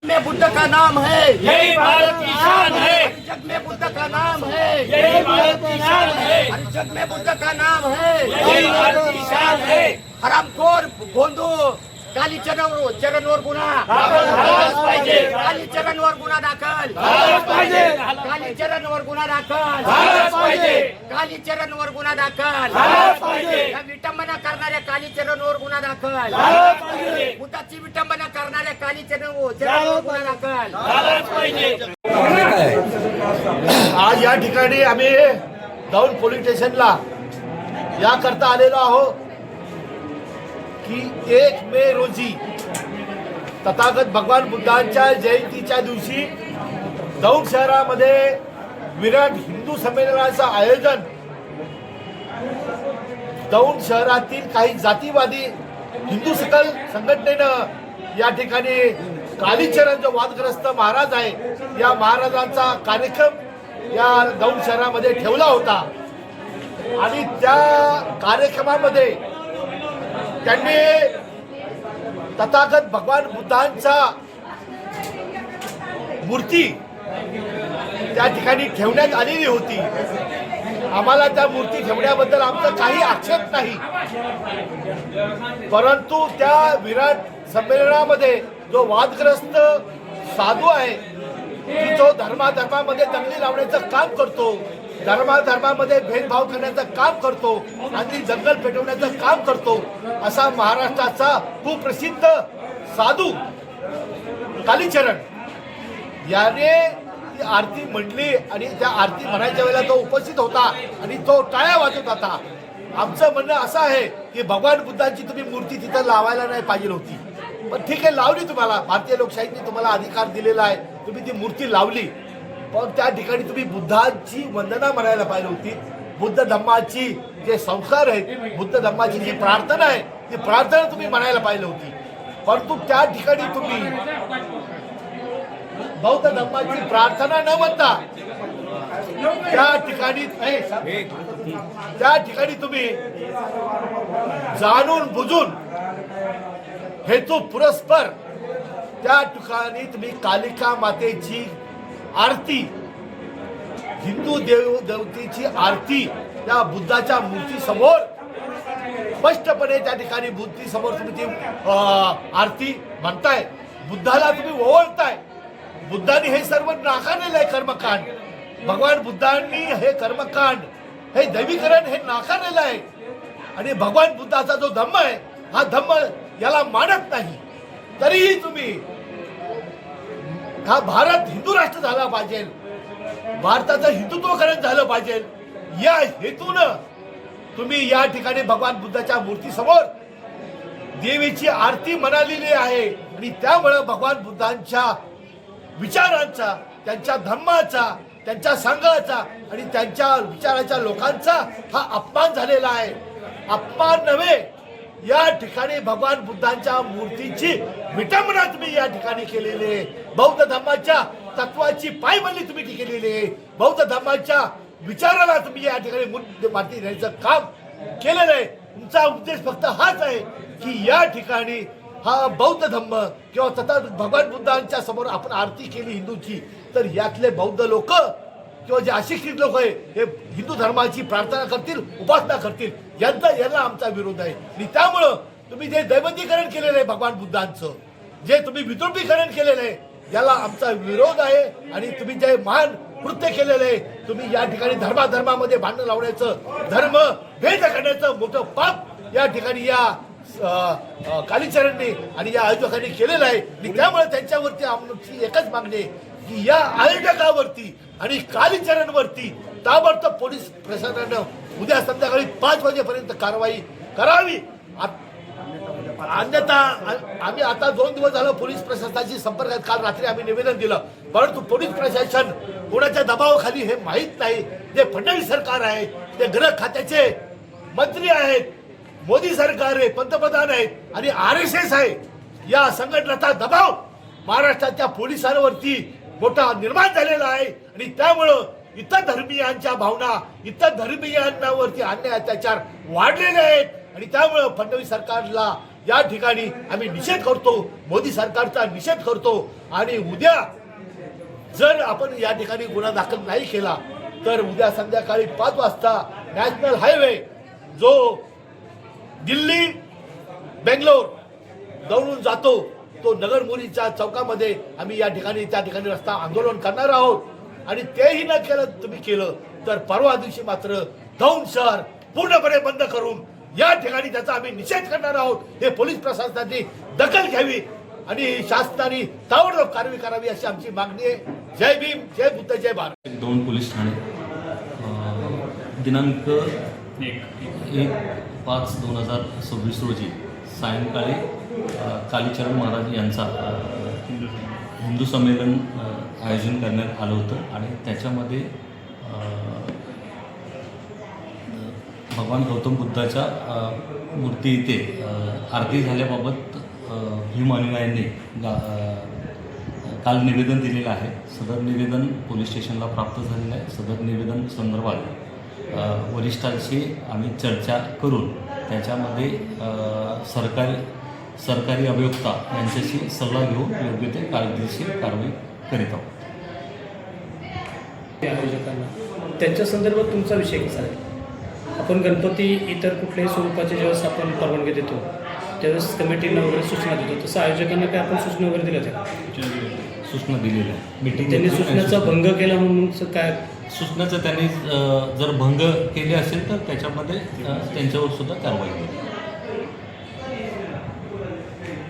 में बुद्ध का नाम है, यही भारत की शान है। जग में बुद्ध का नाम है, यही भारत की शान है। जग में बुद्ध का नाम है, यही भारत की शान है। हरामखोर गोंधू कालीचरणवर गुन्हा, झालाच पाहिजे, कालीचरणवर गुन्हा दाखल, झालाच पाहिजे, कालीचरणवर गुन्हा दाखल, झालाच पाहिजे, कालीचरणवर गुन्हा दाखल, झालाच पाहिजे, या विटंबना करणाऱ्या कालीचरणवर गुन्हा दाखल, झालाच पाहिजे, बुद्धाची विटंबना करणाऱ्या कालीचरणवर गुन्हा दाखल. झालाच पाहिजे. आज या ठिकाणी आम्ही दौंड पोलीस स्टेशनला याकरता आलेलो आहोत की 1 मे रोजी तथागत भगवान बुद्धांच्या जयंतीच्या दिवशी दौंड शहरामध्ये विराट हिंदू संमेलनाचं आयोजन दौंड शहरातील काही जातीवादी हिंदू सकल संघटनेनं या ठिकाणी कालीचरण जो वादग्रस्त महाराज आहे या महाराजांचा कार्यक्रम या दौंड शहरामध्ये ठेवला होता आणि त्या कार्यक्रमामध्ये त्यांनी तथागत भगवान बुद्धांचा मूर्ती त्या ठिकाणी ठेवण्यात आलेली होती. आम्हाला त्या मूर्ती ठेवण्याबद्दल आमचा काही आक्षेप नाही, परंतु त्या विराट संमेलनामध्ये जो वादग्रस्त साधू आहे की जो धर्माधर्मामध्ये दंगली लावण्याचं काम करतो, धर्माधर्मामध्ये भेदभाव करण्याचं काम करतो आणि जंगल पेटवण्याचं काम करतो, असा महाराष्ट्राचा कुप्रसिद्ध साधू कालीचरण याने ती आरती म्हणली आणि त्या आरती म्हणायच्या वेळेला तो उपस्थित होता आणि तो टाळ्या वाजवत होता. आमचं म्हणणं असं आहे की भगवान बुद्धांची तुम्ही मूर्ती तिथं लावायला नाही पाहिजे होती, पण ठीक आहे लावली, तुम्हाला भारतीय लोकशाहीने तुम्हाला अधिकार दिलेला आहे, तुम्ही ती मूर्ती लावली, पण त्या ठिकाणी तुम्ही बुद्धांची वंदना म्हणायला पाहिजे होती. बुद्ध धम्माची जे संस्कार आहेत, बुद्ध धम्माची जी प्रार्थना आहे ती प्रार्थना तुम्ही म्हणायला पाहिजे होती, परंतु त्या ठिकाणी तुम्ही बौद्ध धम्माची प्रार्थना न म्हणता त्या ठिकाणी तुम्ही जाणून बुजून हेतू पुरस्पर त्या ठिकाणी तुम्ही कालिका मातेची आरती, हिंदू देवतेची आरती त्या बुद्धाच्या मूर्ती समोर स्पष्टपणे त्या ठिकाणी मूर्ती समोर तुम्ही ती आरती म्हणताय, बुद्धाला तुम्ही ओवाळताय. बुद्धांनी हे सर्व नाकारलेलं आहे कर्मकांड, भगवान बुद्धांनी हे कर्मकांड हे दैवीकरण हे नाकारलेलं आहे आणि भगवान बुद्धाचा जो धम्म आहे हा धम्म याला मानत नाही. तरीही तुम्ही हा भारत हिंदू राष्ट्र झाला पाहिजे, भारताचं हिंदुत्वकरण झालं पाहिजे या हेतूनं तुम्ही या ठिकाणी भगवान बुद्धाच्या मूर्ती समोर देवीची आरती म्हणालेली आहे आणि त्यामुळे भगवान बुद्धांच्या विचारांचा, त्यांच्या धर्माचा, त्यांच्या संघाचा आणि त्यांच्या विचाराच्या लोकांचा हा अपमान झालेला आहे. अपमान नव्हे, या ठिकाणी भगवान बुद्धांच्या मूर्तीची विटंबना तुम्ही या ठिकाणी केलेली आहे. बौद्ध धर्माच्या तत्वाची पायमल्ली तुम्ही केलेली आहे. बौद्ध धर्माच्या विचाराला तुम्ही या ठिकाणी माती देण्याचं काम केलेलं आहे. तुमचा उद्देश फक्त हाच आहे की या ठिकाणी हा बौद्ध धम्म किंवा तथा भगवान बुद्धांच्या समोर आपण आरती केली हिंदूची, तर यातले बौद्ध लोक किंवा जे अशिक्षित लोक आहे हे हिंदू धर्माची प्रार्थना करतील, उपासना करतील, यांना आमचा विरोध आहे. आणि त्यामुळं तुम्ही जे दैवतीकरण केलेलं आहे भगवान बुद्धांचं, जे तुम्ही विद्रुपीकरण केलेलं आहे याला आमचा विरोध आहे. आणि तुम्ही जे महान कृत्य केलेलं आहे, तुम्ही या ठिकाणी धर्माधर्मामध्ये भांडण लावण्याचं, धर्म भेद करण्याचं मोठं पाप या ठिकाणी या कालीचरणने आणि या आयोजकांनी केलेलं आहे. आणि त्यामुळे त्यांच्यावरती आमची एकच मागणी आहे की या आयोजकावरती आणि कालीचरणवरती ताबडतोब पोलीस प्रशासनानं उद्या संध्याकाळी 5 वाजेपर्यंत कारवाई करावी. अन्यथा आम्ही आता 2 दिवस झालं पोलीस प्रशासनाशी संपर्कात, काल रात्री आम्ही निवेदन दिलं, परंतु पोलीस प्रशासन कोणाच्या दबावाखाली हे माहीत नाही. जे फडणवीस सरकार आहे, ते गृह खात्याचे मंत्री आहेत, मोदी सरकार आहे, पंतप्रधान आहेत आणि RSS आहे, या संघटनेचा दबाव महाराष्ट्राच्या पोलिसांवरती मोठा निर्माण झालेला आहे. आणि त्यामुळं इतर धर्मीयांच्या भावना, इतर धर्मीयांवरती अन्याय अत्याचार वाढलेले आहेत आणि त्यामुळे फडणवीस सरकारला या ठिकाणी आम्ही निषेध करतो, मोदी सरकारचा निषेध करतो. आणि उद्या जर आपण या ठिकाणी गुन्हा दाखल नाही केला तर उद्या संध्याकाळी 5 वाजता नॅशनल हायवे जो दिल्ली बेंगलोर दौडून जातो तो नगरमोरीच्या चौकामध्ये आम्ही या ठिकाणी त्या ठिकाणी रस्ता आंदोलन करणार आहोत. आणि तेही न केलं तर परवा दिवशी मात्र दौंड शहर पूर्णपणे बंद करून या ठिकाणी त्याचा आम्ही निषेध करणार आहोत. हे पोलीस प्रशासनाने दखल घ्यावी आणि शासनाने ताबडतोब कारवाई करावी अशी आमची मागणी आहे. जय भीम, जय बुद्ध, जय भारत. दौंड पोलीस ठाणे दिनांक 1/5/2026 रोजी सायंकाळी कालीचरण महाराज यांचा हिंदू संमेलन आयोजन करण्यात आलं होतं आणि त्याच्यामध्ये भगवान गौतम बुद्धाच्या मूर्ती इथे आरती झाल्याबाबत भीम अनुयायांनी काल निवेदन दिलेलं आहे. सदर निवेदन पोलीस स्टेशनला प्राप्त झालेलं आहे. सदर निवेदन संदर्भात वरिष्ठांशी आम्ही चर्चा करून त्याच्यामध्ये सरकारी अभियोक्ता यांच्याशी सल्ला घेऊन योग्य ते कायदेशीर कारवाई करीत आहोत. आयोजकांना त्यांच्या संदर्भात तुमचा विषय कसा आहे? आपण गणपती इतर कुठल्याही स्वरूपाचे ज्यावेळेस आपण परवानगी देतो त्यावेळेस कमिटीला वगैरे सूचना देतो, तसं आयोजकांना काय आपण सूचना वगैरे दिल्या होत्या? सूचना दिलेल्या आहे. मीटिंग त्यांनी सूचनेचा भंग केला म्हणून काय सूचनाचा त्यांनी जर भंग केले असेल तर त्याच्यामध्ये त्यांच्यावर सुद्धा कारवाई होईल.